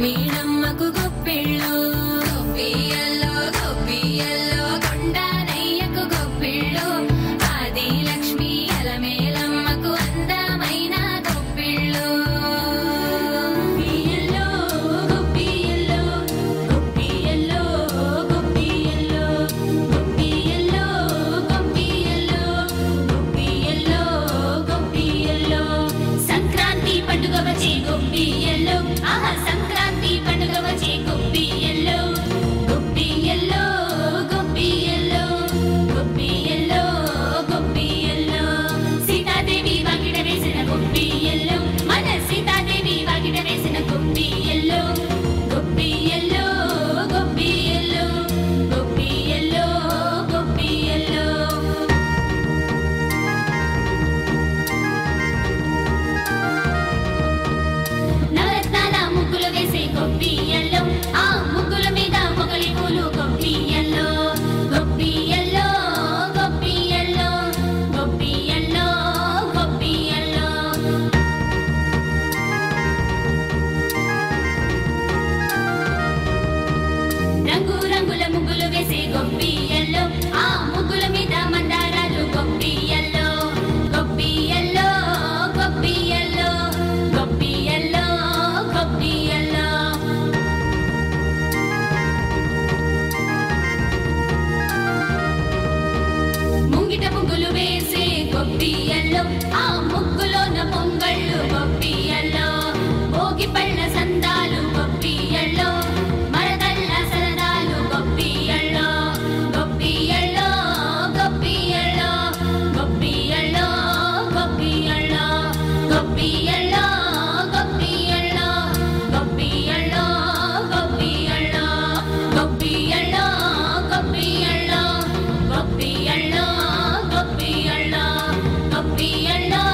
మీరమ్మకు గొప్పిళ్ళు గొప్పియల్లో గొప్పియల్లో కొండనయ్యకు గొప్పిళ్ళు ఆది లక్ష్మి అలమేలమ్మకు అందమైన గొప్పిళ్ళు గొప్పియల్లో గొప్పియల్లో గొప్పియల్లో గొప్పియల్లో గొప్పియల్లో గొప్పియల్లో గొప్పియల్లో గొప్పియల్లో సంక్రాంతి పండుగ వచ్చే గొప్పియల్లో ఆహా సంక్రాంతి పండుగ వచ్చే గొప్పియల్లో గొప్పియల్లో గొప్పియల్లో గొప్పియల్లో గొప్పియల్లో సీతాదేవి వాకిట వేసిన గొప్పియల్లో మన సీతాదేవి వాకిట వేసిన గొప్పియల్లో గొప్పియల్లో గొప్పియల్లో గొప్పియల్లో గొప్పియల్లో నవరత్నాల ముగ్గులు వేసే గొప్పియల్లో ఆ ముగ్గుల మీద మొగలి పూలు గొప్పియల్లో గొప్పియల్లో గొప్పియల్లో గొప్పియల్లో గొప్పియల్లో రంగు రంగుల ముగ్గులు వేసే గొప్పియల్లో ఆ ముగ్గుల మీద మందారాలు గొప్పియల్లో గొప్పియల్లో గొప్పియల్లో గొప్పియల్లో గొప్పియల్లో ముంగిట ముగ్గులు వేసే గొప్పియల్లో ఆ ముగ్గులోన పొంగళ్ళు గొప్పియల్లో భోగి పళ్ళ సందాలు గొప్పియల్లో మరదళ్ళ సరదాలు గొప్పియల్లో గొప్పియల్లో గొప్పియల్లో గొప్పియల్లో గొప్పియల్లో గొప్పియల్లో గొప్పియల్లో గొప్పియల్లో గొప్పియల్లో గొప్పియల్లో గొప్పియల్లో గొప్పియల్లో గొప్పియల్లో గొప్పియల్లో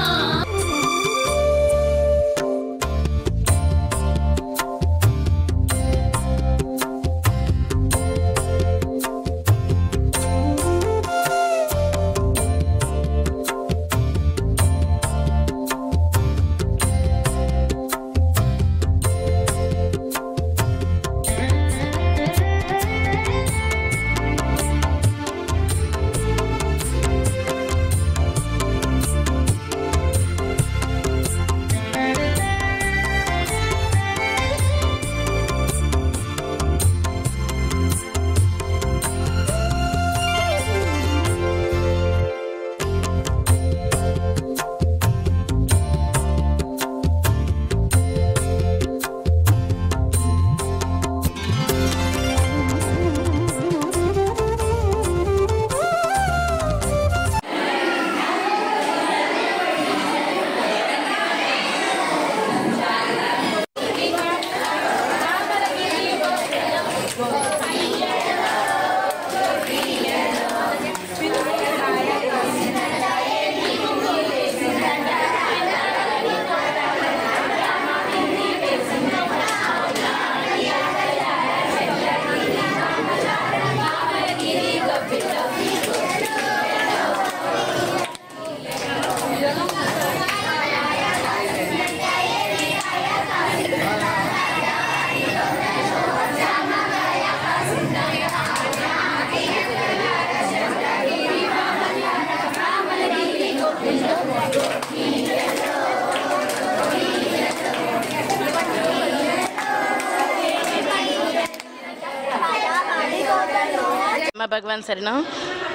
భగవాన్ శరణం.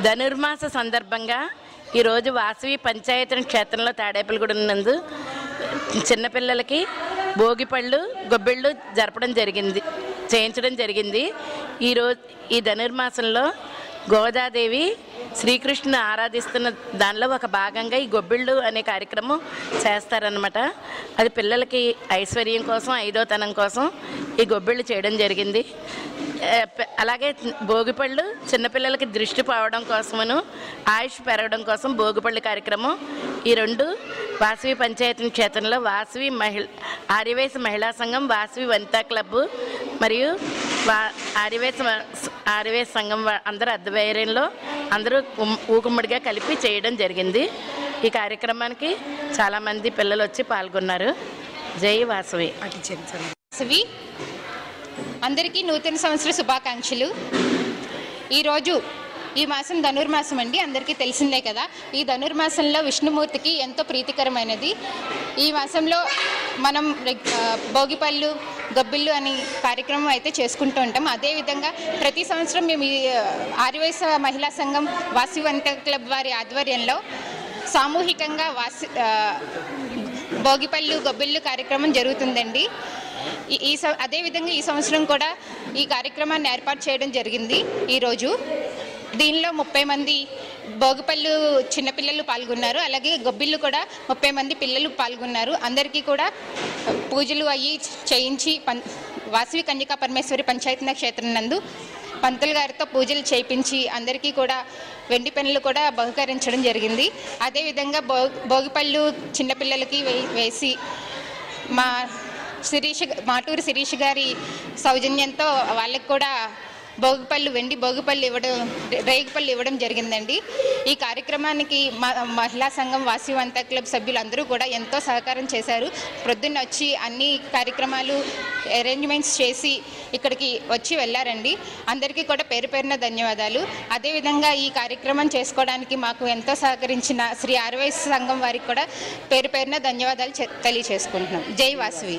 ధనుర్మాస సందర్భంగా ఈరోజు వాసవి పంచాయతీ క్షేత్రంలో తాడేపల్లిగూడెం నందు చిన్నపిల్లలకి భోగిపళ్ళు గొబ్బిళ్ళు చేయించడం జరిగింది. ఈరోజు ఈ ధనుర్మాసంలో గోదాదేవి శ్రీకృష్ణుని ఆరాధిస్తున్న దానిలో ఒక భాగంగా ఈ గొబ్బిళ్ళు అనే కార్యక్రమం చేస్తారనమాట. అది పిల్లలకి ఐశ్వర్యం కోసం ఐదోతనం కోసం ఈ గొబ్బిళ్ళు చేయడం జరిగింది. అలాగే భోగిపళ్ళు చిన్నపిల్లలకి దృష్టి పోవడం కోసమును ఆయుష్ పెరగడం కోసం భోగిపళ్ళు కార్యక్రమం ఈ రెండు వాసవి పంచాయతీ క్షేత్రంలో వాసవి ఆర్యవేశ మహిళా సంఘం, వాసవి వనితా క్లబ్ మరియు ఆర్యవేశ సంఘం అందరూ అద్దవేర్యంలో అందరూ ఊకుమ్మడిగా కలిపి చేయడం జరిగింది. ఈ కార్యక్రమానికి చాలామంది పిల్లలు వచ్చి పాల్గొన్నారు. జై వాసవి. వాసవి అందరికీ నూతన సంవత్సర శుభాకాంక్షలు. ఈరోజు ఈ మాసం ధనుర్మాసం అండి, అందరికీ తెలిసిందే కదా. ఈ ధనుర్మాసంలో విష్ణుమూర్తికి ఎంతో ప్రీతికరమైనది. ఈ మాసంలో మనం భోగిపళ్ళు గొబ్బిళ్ళు అని కార్యక్రమం అయితే చేసుకుంటూ ఉంటాం. అదేవిధంగా ప్రతి సంవత్సరం మేము ఆర్యవైశ్య మహిళా సంఘం వాసి వంట క్లబ్ వారి ఆధ్వర్యంలో సామూహికంగా భోగిపళ్ళు గొబ్బిళ్ళు కార్యక్రమం జరుగుతుందండి. అదేవిధంగా ఈ సంవత్సరం కూడా ఈ కార్యక్రమాన్ని ఏర్పాటు చేయడం జరిగింది. ఈరోజు దీనిలో 30 మంది భోగిపళ్ళు చిన్నపిల్లలు పాల్గొన్నారు. అలాగే గొబ్బిళ్ళు కూడా 30 మంది పిల్లలు పాల్గొన్నారు. అందరికీ కూడా పూజలు అయ్యి చేయించి వాసవి కన్యకా పరమేశ్వరి పంచాయతీ క్షేత్రం నందు పంతులు గారితో పూజలు చేయించి అందరికీ కూడా వెండి పెన్నులు కూడా బహుకరించడం జరిగింది. అదేవిధంగా భోగిపళ్ళు చిన్నపిల్లలకి వేసి మాటూరు శిరీష్ గారి సౌజన్యంతో వాళ్ళకి కూడా వెండి భోగిపళ్ళు రేగిపళ్ళు ఇవ్వడం జరిగిందండి. ఈ కార్యక్రమానికి మహిళా సంఘం వాసి వంట క్లబ్ సభ్యులందరూ కూడా ఎంతో సహకారం చేశారు. ప్రొద్దున్న వచ్చి అన్ని కార్యక్రమాలు అరేంజ్మెంట్స్ చేసి ఇక్కడికి వచ్చి వెళ్ళారండి. అందరికీ కూడా పేరు పేరున ధన్యవాదాలు. అదేవిధంగా ఈ కార్యక్రమం చేసుకోవడానికి మాకు ఎంతో సహకరించిన శ్రీ ఆర్యవైశ్య సంఘం వారికి కూడా పేరు పేరున ధన్యవాదాలు తెలియచేసుకుంటున్నాం. జై వాసవి.